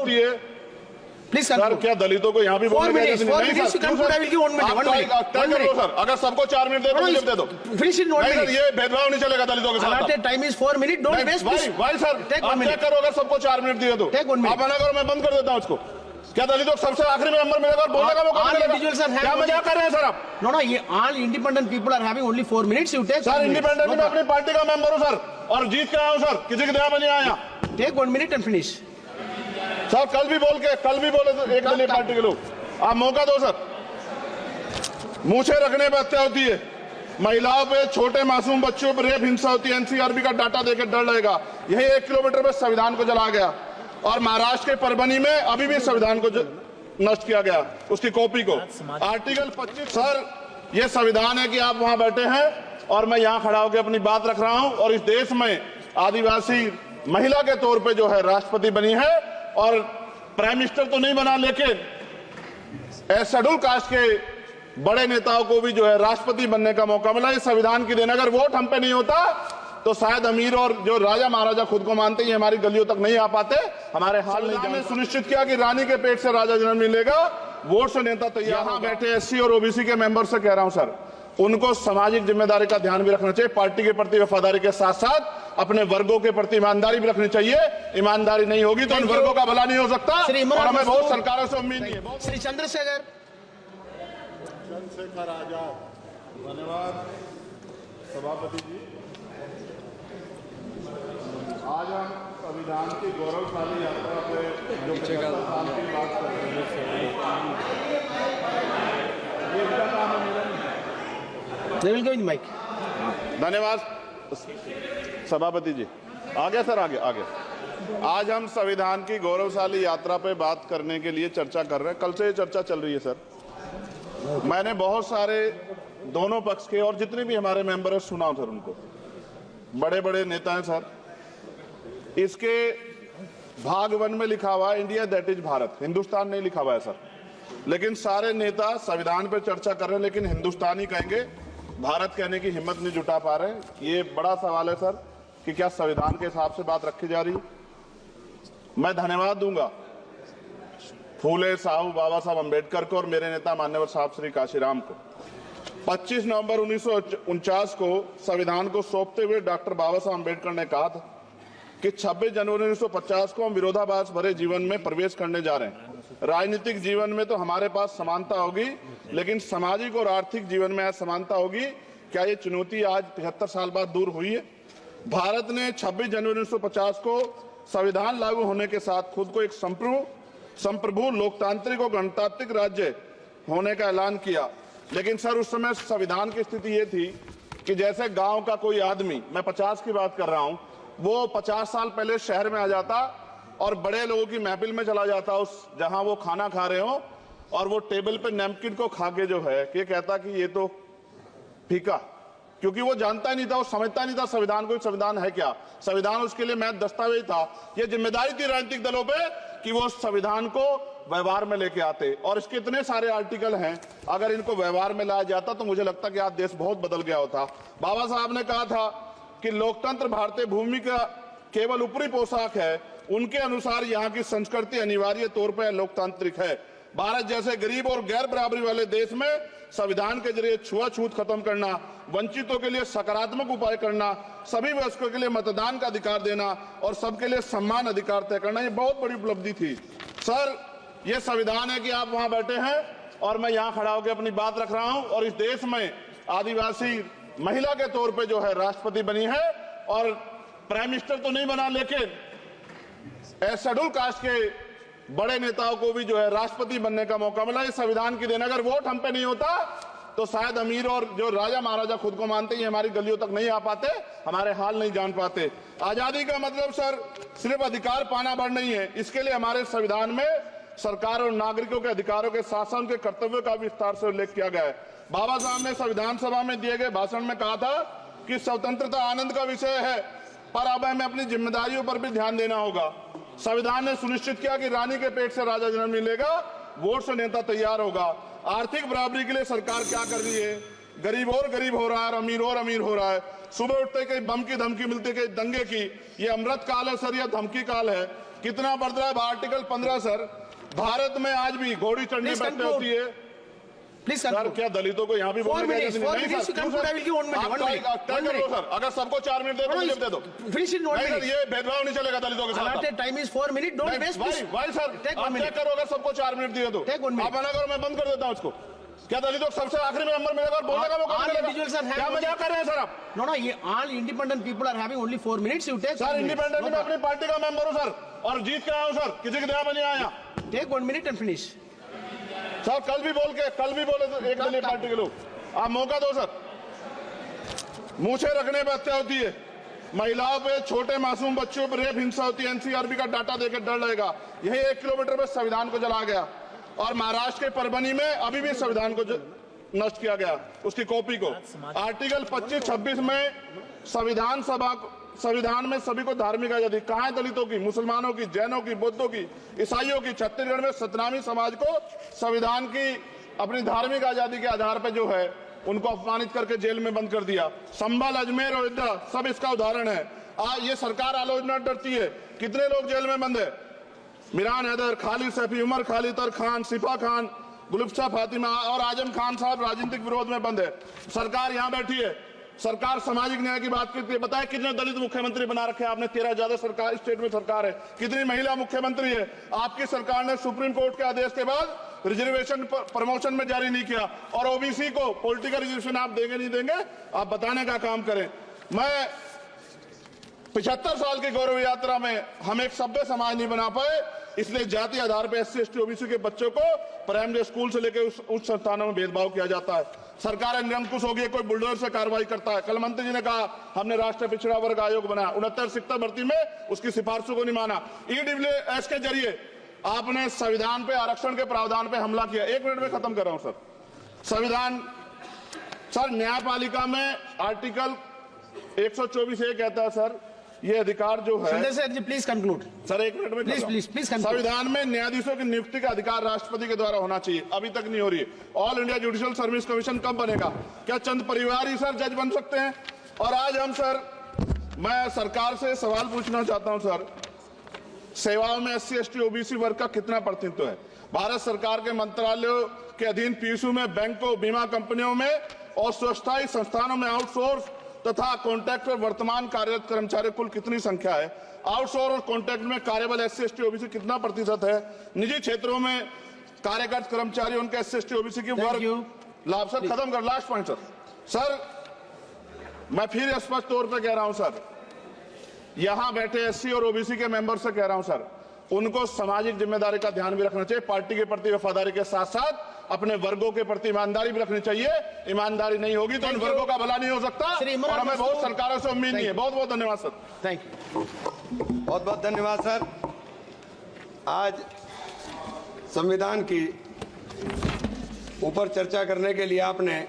Please sir, क्या दलितों को यहाँ भी बोलने का सर, अगर सबको 4 मिनट दे दो मुझे दे दो। Finish in 1 minute. ये भेदभाव नहीं चलेगा दलितों के साथ। Time is 4 minute, don't waste. भाई सर, आप क्या करो अगर सबको 4 मिनट दिए तो आप मना करो, मैं बंद कर देता हूँ उसको। क्या दलितों को सबसे आखिरी में नंबर मिलेगा और बोलने का मौका मिलेगा? क्या मजाक कर रहे हैं सर आप? नो, ये all independent people are having only 4 minutes. You take sir, independent में अपनी पार्टी का मेंबर हूँ सर, और जीत के आया हूँ सर, किसी के दया में नहीं आया। Take 1 minute and finish. Sir, कल भी बोले तो एक दलीय पार्टी के लोग, आप मौका दो सर। मूछे रखने पर हत्या होती है, महिलाओं पे, छोटे मासूम बच्चों पर रेप हिंसा होती है। एनसीआरबी का डाटा देकर डर लगेगा। यही 1 किलोमीटर में संविधान को जला गया, और महाराष्ट्र के परभनी में अभी भी संविधान को नष्ट किया गया, उसकी कॉपी को। आर्टिकल 25। सर, ये संविधान है कि आप वहां बैठे हैं और मैं यहां खड़ा होकर अपनी बात रख रहा हूं, और इस देश में आदिवासी महिला के तौर पे जो है राष्ट्रपति बनी है, और प्राइम मिनिस्टर तो नहीं बना, लेकिन शेड्यूल कास्ट के बड़े नेताओं को भी जो है राष्ट्रपति बनने का मौका मिला। इस संविधान की देन अगर वोट हम पे नहीं होता तो शायद अमीर और जो राजा महाराजा खुद को मानते हैं हमारी गलियों तक नहीं आ पाते, हमारे हाल नहीं सुनिश्चित किया कि रानी के पेट से राजा जन्म नहीं लेगा। वोट से नेता तैयार। यहाँ बैठे एससी और ओबीसी के मेंबर से कह रहा हूं सर, उनको सामाजिक जिम्मेदारी का ध्यान भी रखना चाहिए। पार्टी के प्रति वफादारी के साथ साथ अपने वर्गों के प्रति ईमानदारी भी रखनी चाहिए। ईमानदारी नहीं होगी तो इन वर्गों का भला नहीं हो सकता, और हमें बहुत सरकारों से उम्मीद नहीं है। श्री चंद्रशेखर आजाद, धन्यवाद सभापति जी। आज हम संविधान की गौरवशाली यात्रा पे जो 75 साल की बात कर रहे हैं, ये इनका काम है। माइक। धन्यवाद सभापति जी। आगे सर, आगे। आज हम संविधान की गौरवशाली यात्रा पे बात करने के लिए चर्चा कर रहे हैं। कल से ये चर्चा चल रही है सर। मैंने बहुत सारे दोनों पक्ष के और जितने भी हमारे मेंबर हैं सुना सर, उनको बड़े बड़े नेता हैं सर। इसके भाग 1 में लिखा हुआ है India that is Bharat, Hindustan नहीं लिखा हुआ है सर। लेकिन सारे नेता संविधान पर चर्चा कर रहे हैं, लेकिन हिंदुस्तान ही कहेंगे, भारत कहने की हिम्मत नहीं जुटा पा रहे। ये बड़ा सवाल है सर कि क्या संविधान के हिसाब से बात रखी जा रही। मैं धन्यवाद दूंगा फूले साहू बाबा साहब अम्बेडकर को और मेरे नेता मान्यवर साहब श्री काशीराम को। 25 नवंबर 1949 को संविधान को सौंपते हुए डॉक्टर बाबा साहब अम्बेडकर ने कहा था कि 26 जनवरी 1950 को हम विरोधाभास भरे जीवन में प्रवेश करने जा रहे हैं। राजनीतिक जीवन में तो हमारे पास समानता होगी, लेकिन सामाजिक और आर्थिक जीवन में असमानता होगी। क्या ये चुनौती आज 75 साल बाद दूर हुई है? भारत ने 26 जनवरी 1950 को संविधान लागू होने के साथ खुद को एक संप्रभु लोकतांत्रिक और गणतांत्रिक राज्य होने का ऐलान किया। लेकिन सर, उस समय संविधान की स्थिति ये थी कि जैसे गांव का कोई आदमी, मैं 50 की बात कर रहा हूं, वो 50 साल पहले शहर में आ जाता और बड़े लोगों की महफिल में चला जाता, उस जहां वो खाना खा रहे हो, और वो टेबल पे नैपकिन को खा के जो है ये कहता कि ये तो फीका, क्योंकि वो जानता ही नहीं था, वो समझता नहीं था संविधान को। संविधान है क्या? संविधान उसके लिए महज दस्तावेज था। ये जिम्मेदारी थी राजनीतिक दलों पे कि वो संविधान को व्यवहार में लेके आते, और इसके इतने सारे आर्टिकल हैं, अगर इनको व्यवहार में लाया जाता तो मुझे लगता कि आज देश बहुत बदल गया होता। बाबा साहब ने कहा था कि लोकतंत्र भारतीय भूमि का केवल ऊपरी पोशाक है, उनके अनुसार यहाँ की संस्कृति अनिवार्य तौर पर लोकतांत्रिक है। भारत जैसे गरीब और गैर बराबरी वाले देश में संविधान के जरिए छुआछूत खत्म करना, वंचितों के लिए सकारात्मक उपाय करना, सभी वयस्कों के लिए मतदान का अधिकार देना और सबके लिए सम्मान अधिकार तय करना, ये बहुत बड़ी उपलब्धि थी सर। ये संविधान है कि आप वहां बैठे हैं और मैं यहां खड़ा होकर अपनी बात रख रहा हूं, और इस देश में आदिवासी महिला के तौर पे जो है राष्ट्रपति बनी है, और प्राइम मिनिस्टर तो नहीं बना, लेकिन शेड्यूल कास्ट के बड़े नेताओं को भी जो है राष्ट्रपति बनने का मौका मिला। इस संविधान की देन अगर वोट हम पे नहीं होता तो शायद अमीर और जो राजा महाराजा खुद को मानते हैं हमारी गलियों तक नहीं आ पाते, हमारे हाल नहीं जान पाते। आजादी का मतलब सर सिर्फ अधिकार पाना भर नहीं है, इसके लिए हमारे संविधान में सरकार और नागरिकों के अधिकारों के साथ साथ उनके कर्तव्यों का विस्तार से उल्लेख किया गया है। बाबा साहब ने संविधान सभा में दिए गए भाषण में कहा था कि स्वतंत्रता आनंद का विषय है, पर अब हमें अपनी जिम्मेदारियों पर भी ध्यान देना होगा। संविधान ने सुनिश्चित किया कि रानी के पेट से राजा जन्म नहीं लेगा, वोट से नेता तैयार होगा। आर्थिक बराबरी के लिए सरकार क्या कर रही है? गरीब और गरीब हो रहा है और अमीर हो रहा है। सुबह उठते कहीं बम की धमकी मिलती, कहीं दंगे की। ये अमृत काल है सर या धमकी काल है? कितना बढ़ रहा है आर्टिकल 15 सर। भारत में आज भी घोड़ी चढ़नी Please बैठने conclude. होती है Please सर। conclude. क्या दलितों को यहाँ भी 4 बोलने का minutes, इजाजत 4 नहीं? minutes, नहीं, you conclude, I will give 1 minute, आप 1 तय minute, तय 1 कर लो minute. सर। अगर सबको 4 मिनट दे तो मुझे दे दो। Finish in 1 नहीं सर, minute. ये भेदभाव नहीं चलेगा दलितों के साथ। Allotted time is 4 minutes. Don't waste. भाई भाई सर, Take 1 आप तय minute. करो अगर सबको 4 मिनट दिए तो। Take 1 minute. आप मना करो, मैं बंद कर देता हूँ इसको। क्या दलितों को सबसे आखिरी में नंबर मिलेगा और बोलने का मौका All मिलेगा? individuals are having क्या मजाक कर रहे हैं सर आप? No, no. All independent people are having only 4 minutes. You take. Sir 1 minute. Independent No में अपनी पार्टी का मेंबर हूँ सर, और जीत के आया हूँ सर, किसी के दया में नहीं आया। problem. Take 1 minute and finish. Sir कल भी बोले तो एक दलीय पार्टी के लोग, आप मौका दो सर। मूछे रखने पर हत्या होती है, महिलाओं पे, छोटे मासूम बच्चों पर रेप हिंसा होती है। एनसीआरबी का डाटा देकर डर लगेगा। यही 1 किलोमीटर में संविधान को जला गया, और महाराष्ट्र के परभनी में अभी भी संविधान को नष्ट किया गया, उसकी कॉपी को। आर्टिकल 25-26 में संविधान में सभी को धार्मिक आजादी। कहाँ है दलितों की, मुसलमानों की, जैनों की, बौद्धों की, ईसाइयों की? छत्तीसगढ़ में सतनामी समाज को संविधान की अपनी धार्मिक आजादी के आधार पर जो है उनको अपमानित करके जेल में बंद कर दिया। संभल, अजमेर, अयोध्या सब इसका उदाहरण है। ये सरकार आलोचना डरती है। कितने लोग जेल में बंद है? मिरान हैदर, खालिद सैफी, उमर खालिद खान, सिफा खान, गुलफ्शा फातिमा और आजम खान साहब राजनीतिक विरोध में बंद है। सरकार यहाँ बैठी है, सरकार सामाजिक न्याय की बात करती है। बताए कितने दलित मुख्यमंत्री बना रखे हैं आपने? 13 ज्यादा सरकार स्टेट में सरकार है। कितनी महिला मुख्यमंत्री है? आपकी सरकार ने सुप्रीम कोर्ट के आदेश के बाद रिजर्वेशन प्रमोशन में जारी नहीं किया, और ओबीसी को पॉलिटिकल रिजर्वेशन आप देंगे नहीं देंगे, आप बताने का काम करें। मैं 75 साल की गौरव यात्रा में हम एक सभ्य समाज नहीं बना पाए, इसलिए जाति आधार पर SC ST OBC के बच्चों को प्राइमरी स्कूल से लेकर उच्च संस्थानों में भेदभाव किया जाता है। सरकार निरंकुश होगी, कोई बुलडोजर से कार्रवाई करता है। कल मंत्री जी ने कहा हमने राष्ट्रीय पिछड़ा वर्ग आयोग बनाया, 69 शिक्षक भर्ती में उसकी सिफारिशों को नहीं माना। EWS के जरिए आपने संविधान पे, आरक्षण के प्रावधान पे हमला किया। 1 मिनट में खत्म कर रहा हूं सर। संविधान सर, न्यायपालिका में आर्टिकल 124 ये कहता है सर, ये अधिकार जो है। Sanjay sir, please conclude. Sir 1 minute में Please conclude. संविधान में न्यायाधीशों की नियुक्ति का अधिकार राष्ट्रपति के द्वारा होना चाहिए, अभी तक नहीं हो रही है। All India judicial service commission कब बनेगा? क्या चंद परिवार ही सर जज बन सकते हैं? और आज हम सर, मैं सरकार से सवाल पूछना चाहता हूं सर, सेवाओं में SC ST OBC वर्ग का कितना प्रतिनिधित्व है? भारत सरकार के मंत्रालयों के अधीन PSU में, बैंकों, बीमा कंपनियों में और स्वच्छता संस्थानों में आउटसोर्स तथा कॉन्ट्रैक्ट पर वर्तमान कार्यरत कर्मचारी कुल कितनी संख्या है? आउटसोर्स और कॉन्ट्रैक्ट में कार्यबल SC ST OBC कितना प्रतिशत है? निजी क्षेत्रों में कार्यरत कर्मचारी, उनके SC ST OBC की वर्ग लाभ। सर खत्म कर, लास्ट पॉइंट सर। सर मैं फिर स्पष्ट तौर पर कह रहा हूं सर, यहां बैठे SC और OBC के मेंबर से कह रहा हूं सर, उनको सामाजिक जिम्मेदारी का ध्यान भी रखना चाहिए। पार्टी के प्रति वफादारी के साथ साथ अपने वर्गों के प्रति ईमानदारी भी रखनी चाहिए। ईमानदारी नहीं होगी तो इन वर्गों का भला नहीं हो सकता, और हमें बहुत सरकारों से उम्मीद नहीं है। बहुत बहुत धन्यवाद सर। Thank you. बहुत बहुत धन्यवाद सर। आज संविधान की ऊपर चर्चा करने के लिए आपने